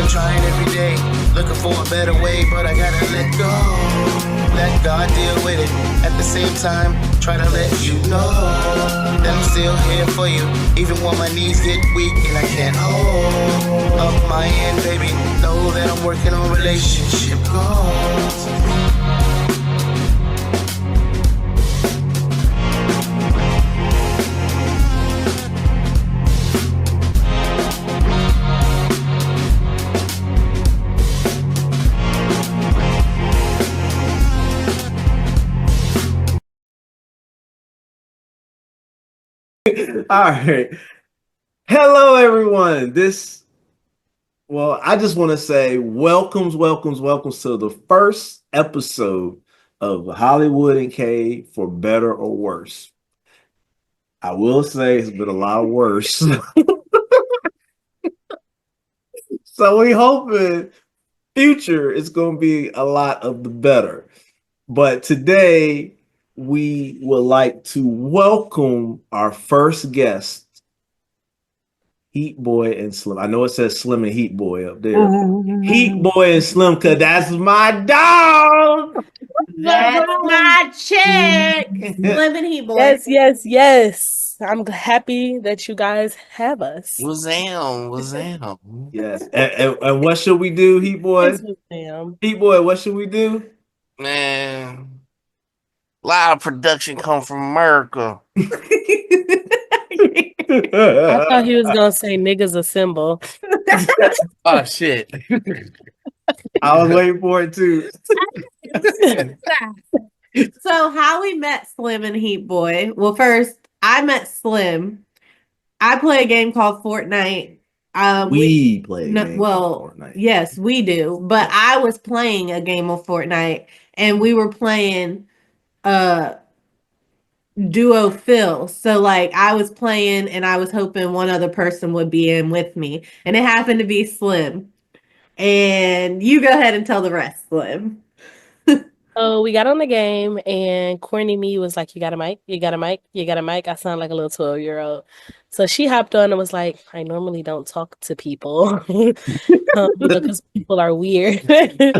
been trying every day, looking for a better way, but I gotta let go. Let God deal with it. At the same time, try to let you know that I'm still here for you, even when my knees get weak and I can't hold up my end, baby. Know that I'm working on relationship goals. All right. Hello, everyone. I just want to say welcomes to the first episode of Hollywood and K for better or worse. I will say it's been a lot worse. So we hoping future is going to be a lot of the better. But today we would like to welcome our first guest, Heat Boy and Slim. I know it says Slim and Heat Boy up there. Heat Boy and Slim, cause that's my dog. That's my chick. Slim and Heat Boy. Yes. I'm happy that you guys have us. What's down? Yes. And what should we do, Heat Boy? Heat Boy, what should we do? Man, a lot of production come from America. I thought he was gonna say niggas assemble. Oh shit. I was waiting for it too. So how we met Slim and Heat Boy? Well, first I met Slim. I play a game called Fortnite. We play. Fortnite. Yes, we do. But I was playing a game of Fortnite, and we were playing duo fill. So like I was playing and I was hoping one other person would be in with me, and it happened to be Slim. And you go ahead and tell the rest, Slim. So we got on the game and corny me was like, you got a mic? You got a mic? You got a mic? I sound like a little 12-year-old. So she hopped on and was like, I normally don't talk to people because people are weird. And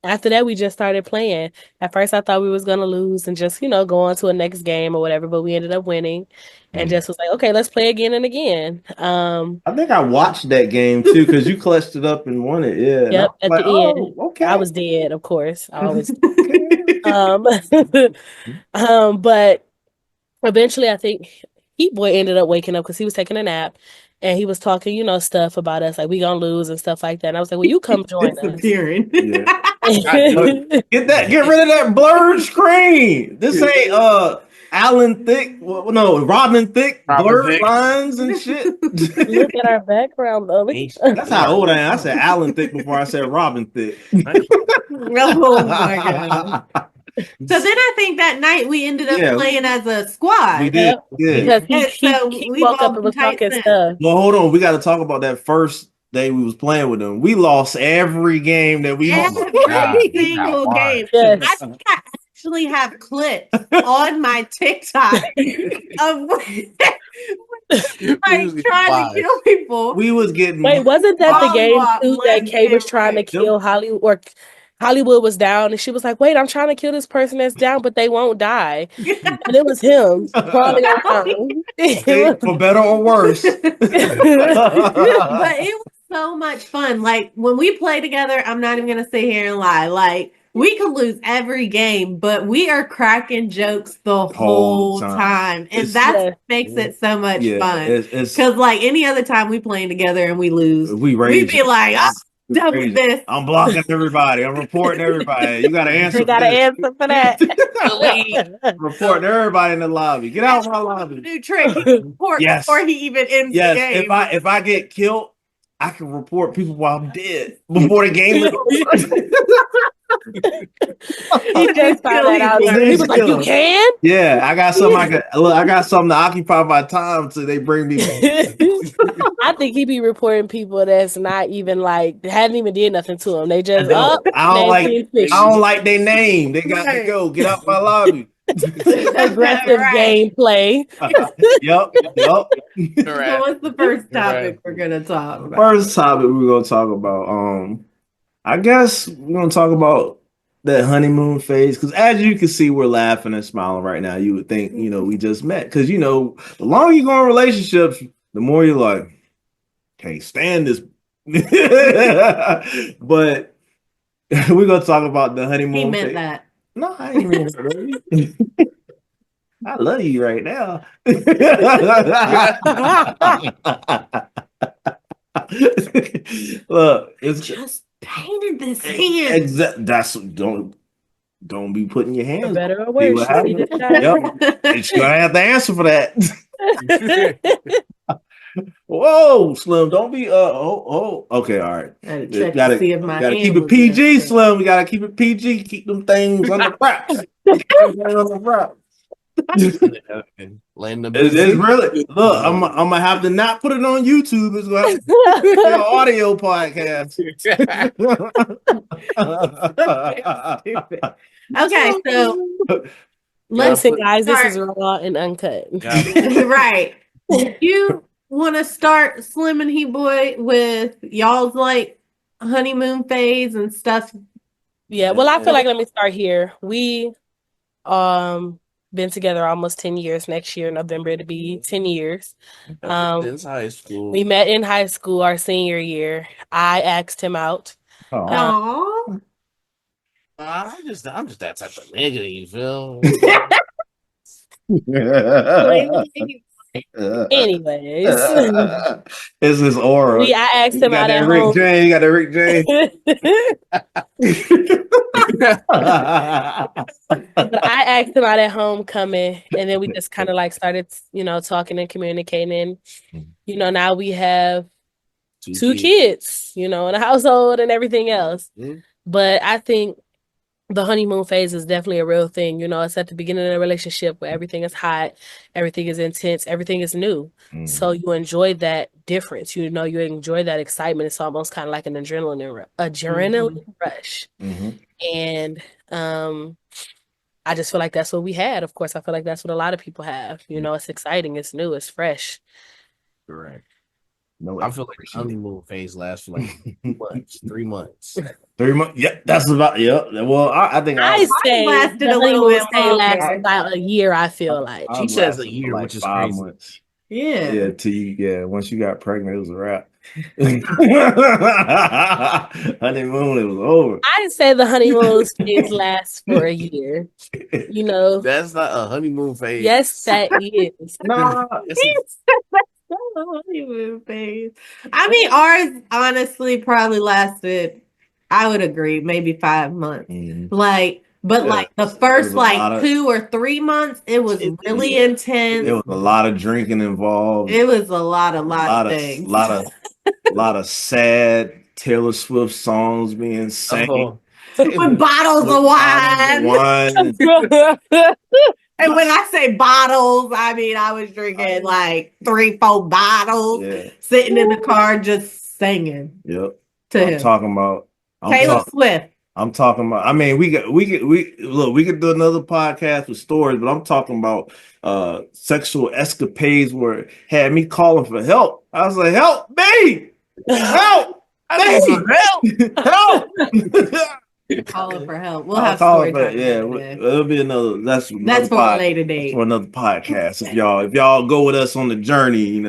after that, we just started playing. At first, I thought we was going to lose and just, go on to a next game or whatever, but we ended up winning and just was like, okay, let's play again and again. I think I watched that game too because you clutched it up and won it. Yeah. Yep. At like, the end, okay. I was dead, of course. I always. But eventually, I think Heat Boy ended up waking up because he was taking a nap. And he was talking, stuff about us, like we gonna lose and stuff like that. And I was like, well, you come join us. Disappearing. Yeah. Get rid of that blurred screen. This ain't Alan Thicke. Well, no, Robin Thicke. Blurred lines and shit. Look at our background, though. That's how old I am. I said Alan Thicke before I said Robin Thicke. Oh my god. So then I think that night we ended up playing as a squad. We did. Because he woke up and was talking stuff. Well, hold on. We got to talk about that first day we was playing with them. We lost every game that we won. Every single game. Yes. I think I actually have clips on my TikTok of like trying to kill people. We was getting. Wait, wasn't that the game too that Kay was trying to kill Hollywood? Or Hollywood was down and she was like, wait, I'm trying to kill this person that's down, but they won't die. And it was him crawling around. For better or worse. But it was so much fun. Like when we play together, I'm not even going to sit here and lie. Like we could lose every game, but we are cracking jokes the whole time. And that makes it so much fun. Because like any other time we playing together and we lose, we'd be like, done with this. I'm blocking everybody. I'm reporting everybody. You got to answer. You got to answer for that. Reporting everybody in the lobby. Get out of my lobby. New trick. Report before he even ends the game. If I get killed, I can report people while I'm dead before the game is over. He just found that out. He was like, "You can?" Yeah, I got something. I got something to occupy my time till they bring me. I think he be reporting people that's not even like hadn't even did nothing to him. They just I don't like their name. They got to go. Get out my lobby. Aggressive gameplay. Yep. So what's the first topic we're gonna talk about? First topic we're gonna talk about. I guess we're gonna talk about that honeymoon phase because, as you can see, we're laughing and smiling right now. You would think, we just met because the longer you go in relationships, the more you're like, can't stand this. But we're gonna talk about the honeymoon. He meant phase. that. No, I ain't mean it. I love you right now. Look, it's just painted this hand. That's don't be putting your hands. For better or worse. Yep. It's gonna have to answer for that. Whoa, Slim, don't be okay, all right. Gotta keep it PG, Slim. We gotta keep it PG, keep them things under wraps. It's really look. I'm gonna have to not put it on YouTube. It's gonna have to be an audio podcast. Okay, so listen, guys. This is raw and uncut. Right. You want to start Slim and He Boy with y'all's like honeymoon phase and stuff? Yeah. Well, I feel like let me start here. We been together almost 10 years. Next year, November, it'll be 10 years. Since high school. We met in high school, our senior year. I asked him out. Aww. I'm just that type of nigga, you feel? Anyways, it's his aura. I asked him out at home. You got that Rick James. But I asked him out at homecoming, and then we just kind of like started, talking and communicating. Now we have two kids, in the household and everything else. Mm-hmm. But I think the honeymoon phase is definitely a real thing. It's at the beginning of the relationship where everything is hot, everything is intense, everything is new. Mm-hmm. So you enjoy that difference. You enjoy that excitement. It's almost kind of like an adrenaline rush. Mm-hmm. And I just feel like that's what we had. Of course, I feel like that's what a lot of people have. It's exciting, it's new, it's fresh. Correct. No, I feel like the honeymoon phase lasts for like 3 months. 3 months. Yeah, that's about. Yeah. Well, I think I say lasted a little bit longer. About a year. I feel like she says a year, which is 5 crazy. Months. Yeah. Yeah. Once you got pregnant, it was a wrap. Honeymoon, it was over. I say the honeymoon phase lasts for a year. That's not a honeymoon phase. Yes, that is. No. Honeymoon phase. I mean, ours honestly probably lasted, I would agree, maybe 5 months. Mm-hmm. But the first 2 or 3 months, it was really intense. There was a lot of drinking involved. It was a lot of things. A lot of sad Taylor Swift songs being sang. With bottles of wine. And when I say bottles, I mean I was drinking 3-4 bottles, sitting in the car just singing. Yep. To him. Talking about Taylor Swift. I'm talking about. I mean, we could do another podcast with stories, but I'm talking about sexual escapades where it had me calling for help. I was like, "Help me! Help! Help! Calling for help. We'll have story time. It'll be another. That's for a later date. For another podcast. If y'all go with us on the journey,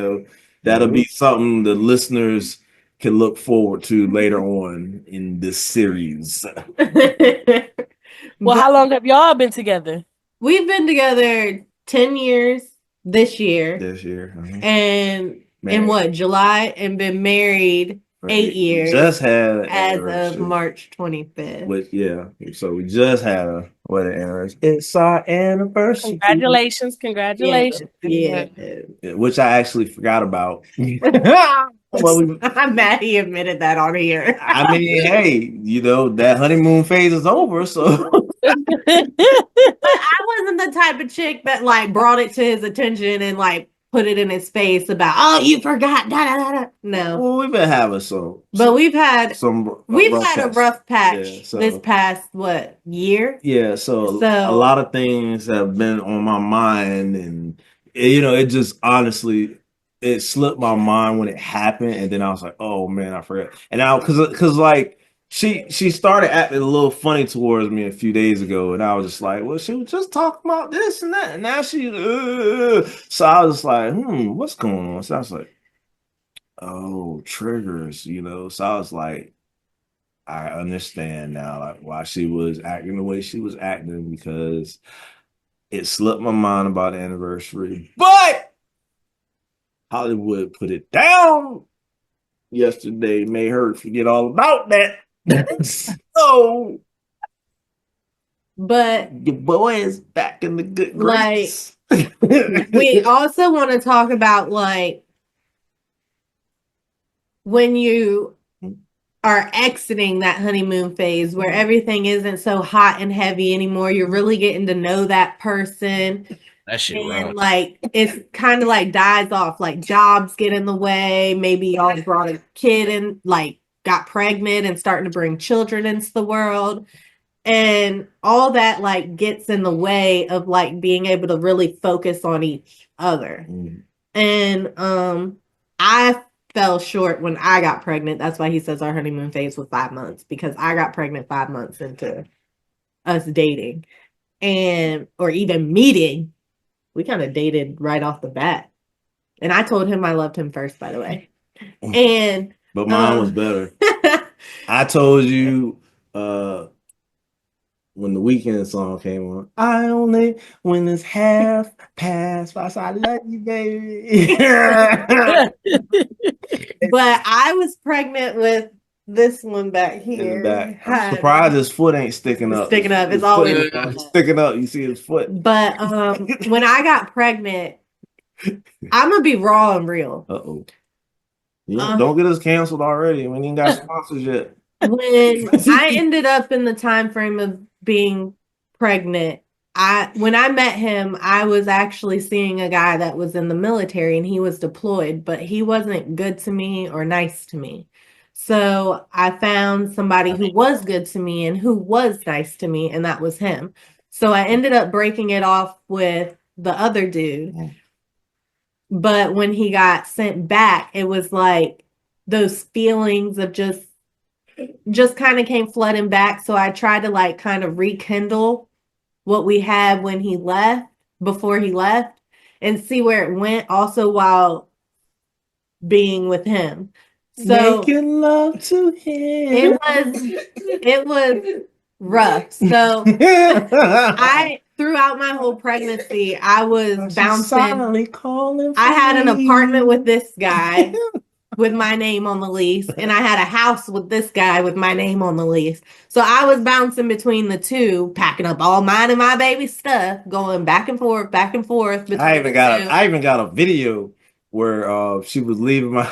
that'll be something the listeners can look forward to later on in this series. Well, how long have y'all been together? We've been together 10 years this year. And in July, and been married 8 years. Just had as of March 25th. So we just had a wedding anniversary. It's our anniversary. Congratulations. Yeah. Which I actually forgot about. I'm mad he admitted that on here. I mean, hey, that honeymoon phase is over, so. But I wasn't the type of chick that brought it to his attention and put it in his face about, oh, you forgot. Da, da, da, da. No. Well, we've been having some. But we've had a rough patch this past year? Yeah, so a lot of things have been on my mind, and it just honestly it slipped my mind when it happened, and then I was like, oh man, I forgot. And now because like she started acting a little funny towards me a few days ago, and I was just like, well, she was just talking about this and that, and now she so I was like, what's going on? So I was like, oh, triggers, So I was like, I understand now, like why she was acting the way she was acting, because it slipped my mind about the anniversary. But Hollywood put it down yesterday, made her forget all about that. So, but your boy is back in the good grace. We also want to talk about like when you are exiting that honeymoon phase where everything isn't so hot and heavy anymore. You're really getting to know that person. That shit and like it's kind of like dies off, like jobs get in the way, maybe y'all brought a kid and like got pregnant and starting to bring children into the world, and all that like gets in the way of like being able to really focus on each other. And I fell short when I got pregnant. That's why he says our honeymoon phase was 5 months, because I got pregnant 5 months into us dating or even meeting. We kind of dated right off the bat. And I told him I loved him first, by the way. But mine was better. I told you when the Weekend song came on, I only when it's half past. I said, I love you, baby. But I was pregnant with this one back here. In the back. I'm surprised his foot ain't sticking up. Sticking up. It's always sticking up. You see his foot. But when I got pregnant, I'm gonna be raw and real. Uh-oh. Don't get us canceled already. We ain't got sponsors yet. When I ended up in the time frame of being pregnant, when I met him, I was actually seeing a guy that was in the military and he was deployed, but he wasn't good to me or nice to me. So I found somebody who was good to me and who was nice to me, and that was him. So I ended up breaking it off with the other dude. But when he got sent back, it was like those feelings of just kind of came flooding back. So I tried to like kind of rekindle what we had when he left, before he left, and see where it went also while being with him. So making love to him. It was rough. So throughout my whole pregnancy, I was bouncing. I had an apartment with this guy with my name on the lease, and I had a house with this guy with my name on the lease. So I was bouncing between the two, packing up all mine and my baby stuff, going back and forth. I even got a video where she was leaving my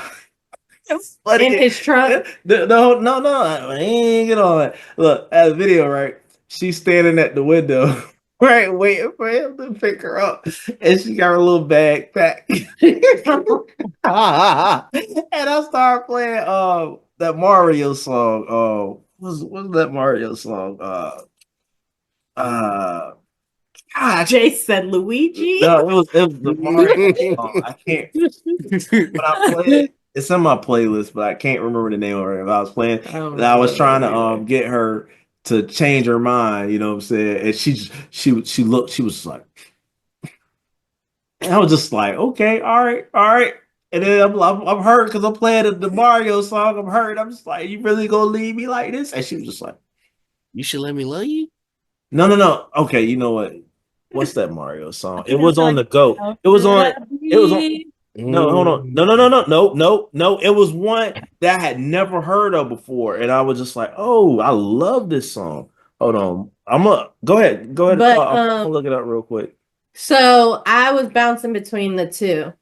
in his truck. No, I ain't get all that. Look, at the video, right? She's standing at the window, right, waiting for him to pick her up, and she got her little backpack. And I started playing that Mario song. What's that Mario song? Jay said Luigi. No, it was the Mario song. I can't. But I played it's in my playlist, but I can't remember the name of it. I was playing, and I was trying to get her to change her mind. You know what I'm saying? And she was like, and I was just like, okay, all right. And then I'm hurt because I'm playing the Mario song. I'm hurt. I'm just like, you really gonna leave me like this? And she was just like, you should let me love you. No. Okay, you know what? What's that Mario song? It was on the go. It was on. No, hold on. No. It was one that I had never heard of before, and I was just like, "Oh, I love this song." Hold on, go ahead. But, I'll look it up real quick. So I was bouncing between the two,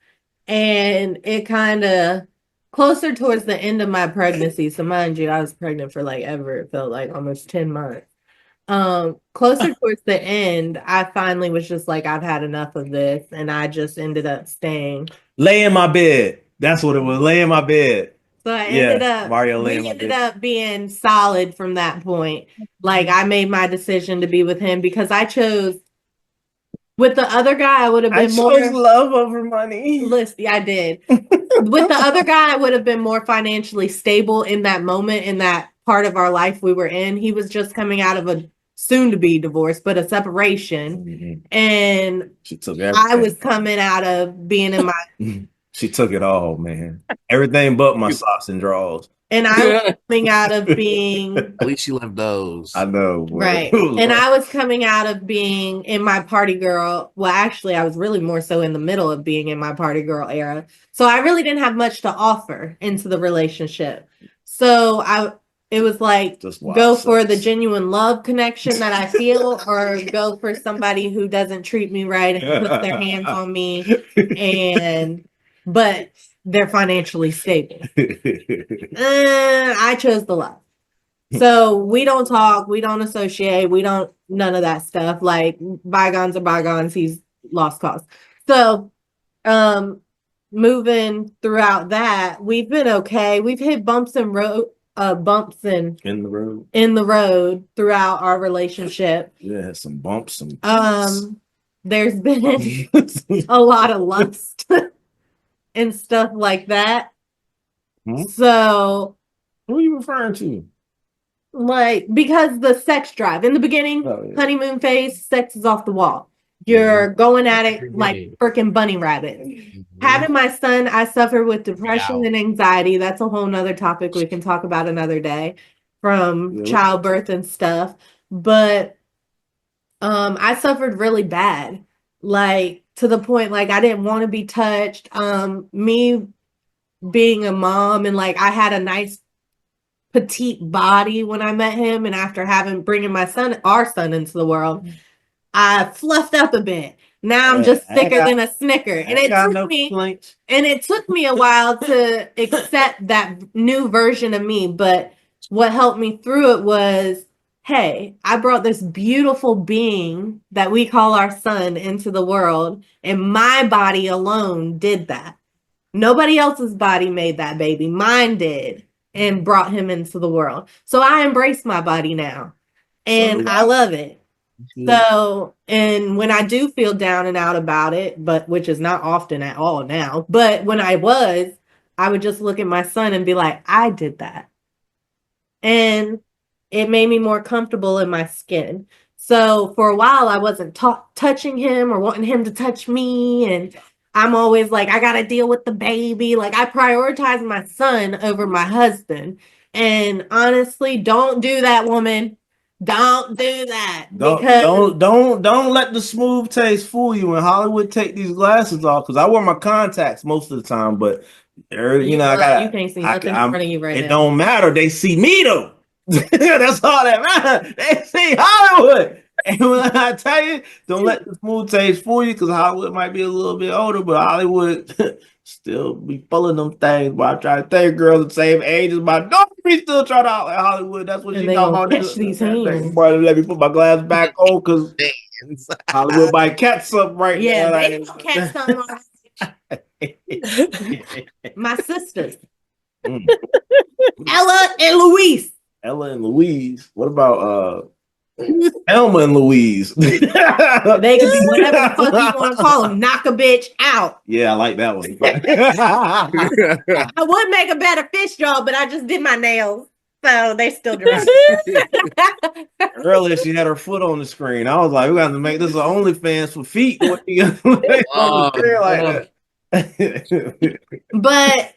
and it kind of closer towards the end of my pregnancy. So mind you, I was pregnant for like ever. It felt like almost 10 months. Closer towards the end, I finally was just like, I've had enough of this, and I just ended up staying. Lay in my bed. That's what it was. Lay in my bed. So I ended up, Mario we ended up being solid from that point. Like I made my decision to be with him because I chose. With the other guy, I would have been more love over money. Listen, I did. With the other guy, I would have been more financially stable in that moment, in that part of our life we were in. He was just coming out of a soon-to-be divorce, but a separation, and she took I was coming out of being in my. She took it all, man. Everything but my socks and drawers. And I was coming out of being. At least you left those. I know. Boy. Right. And I was coming out of being in my party girl. Well, actually, I was really more so in the middle of being in my party girl era. So I really didn't have much to offer into the relationship. So it was like, go for the genuine love connection that I feel, or go for somebody who doesn't treat me right and puts their hands on me, but they're financially stable. I chose the love. So we don't talk, we don't associate, none of that stuff. Like bygones are bygones. He's lost cause. So, moving throughout that, we've been okay. We've hit bumps in the road throughout our relationship. Yeah, some bumps. There's been a lot of lust and stuff like that. So, who are you referring to? Like, because the sex drive in the beginning, honeymoon phase, sex is off the wall. You're going at it like freaking bunny rabbit. Having my son, I suffer with depression and anxiety. That's a whole nother topic we can talk about another day, from childbirth and stuff. But I suffered really bad, like to the point like I didn't want to be touched. Me being a mom, and like I had a nice petite body when I met him, and after bringing our son into the world, I fluffed up a bit. Now I'm just thicker than a snicker, and it took me a while to accept that new version of me. But what helped me through it was, hey, I brought this beautiful being that we call our son into the world, and my body alone did that. Nobody else's body made that baby. Mine did, and brought him into the world. So I embrace my body now, and I love it. So, and when I do feel down and out about it, which is not often at all now, but when I would just look at my son and be like, I did that. And it made me more comfortable in my skin. So for a while, I wasn't touching him or wanting him to touch me, and I'm always like, I got to deal with the baby. Like I prioritize my son over my husband. And honestly, don't do that, woman. Don't do that. Don't let the smooth taste fool you. When Hollywood take these glasses off, because I wear my contacts most of the time, but you can't see nothing in front of you right now. It don't matter. They see me though. That's all that matters. They see Hollywood. And when I tell you, don't let the smooth taste fool you, because Hollywood might be a little bit older, but Hollywood still be pulling them things. But I try to tell you, girls the same age as my daughter, we still try to out like Hollywood. That's what she talking about. These hands. Boy, let me put my glass back on, because Hollywood might catch something right now. Yeah, they don't catch something. My sisters, Ella and Louise. What about Elma and Louise? They could be whatever the fuck you want to call them. Knock a bitch out. Yeah, I like that one. I would make a better fish jaw, but I just did my nails, so they still dry. Earlier, she had her foot on the screen. I was like, we got to make this an OnlyFans for feet. What you But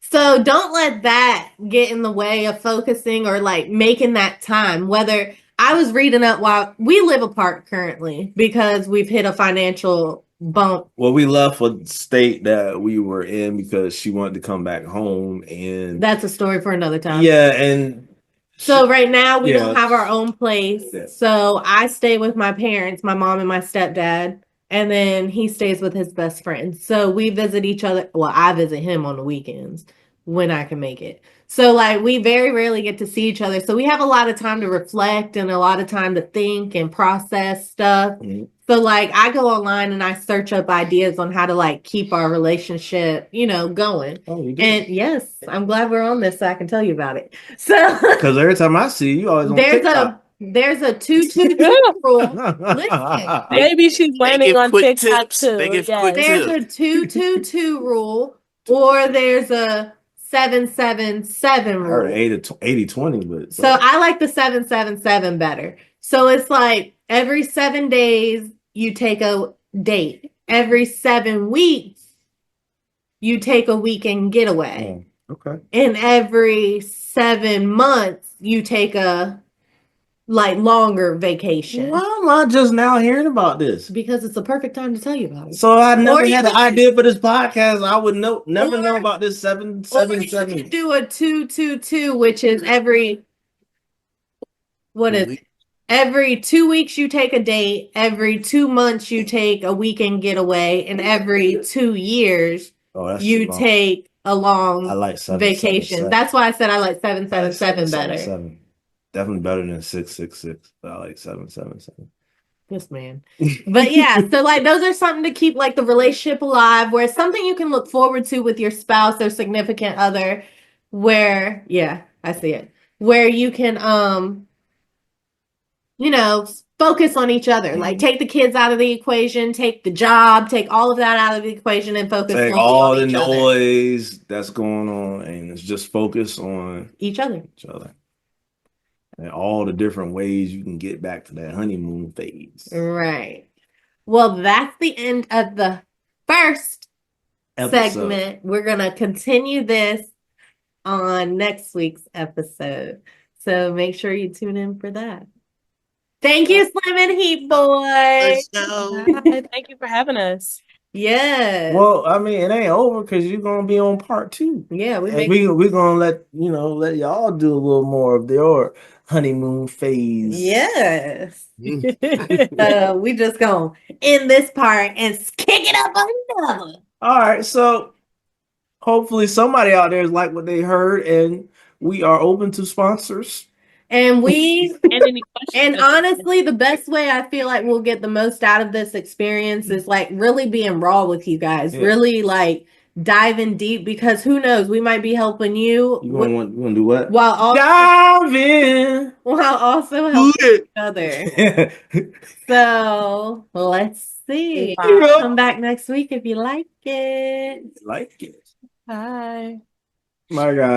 so don't let that get in the way of focusing or like making that time. Whether I was reading up while we live apart currently because we've hit a financial bump. Well, we left a state that we were in because she wanted to come back home, and that's a story for another time. Yeah, and so right now we don't have our own place. Yeah. So I stay with my parents, my mom and my stepdad, and then he stays with his best friend. So we visit each other. Well, I visit him on the weekends, when I can make it. So like we very rarely get to see each other. So we have a lot of time to reflect and a lot of time to think and process stuff. Mm-hmm. So like I go online and I search up ideas on how to like keep our relationship, going. Oh, you do? And yes, I'm glad we're on this so I can tell you about it. So because every time I see you always on TikTok. There's a 2-2-2 rule. Listen, maybe she's learning on TikTok too. There's a 2-2-2 rule, or there's a 7-7-7 rule. I heard 80-20, but so I like the 7-7-7 better. So it's like every 7 days you take a date. Every 7 weeks you take a weekend getaway. Oh, okay. And every 7 months you take a longer vacation. Why am I just now hearing about this? Because it's the perfect time to tell you about it. So I never had an idea for this podcast. I would never know about this 7-7-7. You do a 2-2-2, which is every 2 weeks you take a date, every 2 months you take a weekend getaway, and every 2 years you take a long vacation. That's why I said I like 7-7-7 better. Definitely better than 6-6-6. But I like 7-7-7. This man. But yeah, so like those are something to keep like the relationship alive, where it's something you can look forward to with your spouse or significant other, where I see it. Where you can focus on each other. Like take the kids out of the equation, take the job, take all of that out of the equation and focus on all the noise that's going on, and it's just focus on each other. And all the different ways you can get back to that honeymoon phase. Right. Well, that's the end of the first segment. We're going to continue this on next week's episode. So make sure you tune in for that. Thank you, Slim and Heat Boy. Thank you for having us. Yeah. Well, I mean, it ain't over because you're gonna be on part 2. Yeah, we're gonna let y'all do a little more of your honeymoon phase. Yes. We just gonna end this part and kick it up on another. All right, so hopefully somebody out there is like what they heard, and we are open to sponsors. And and honestly, the best way I feel like we'll get the most out of this experience is like really being raw with you guys, really like diving deep, because who knows, we might be helping you. You want to do what? While also dive in. While also helping each other. So let's see. Come back next week if you like it. Like it. Bye. My God.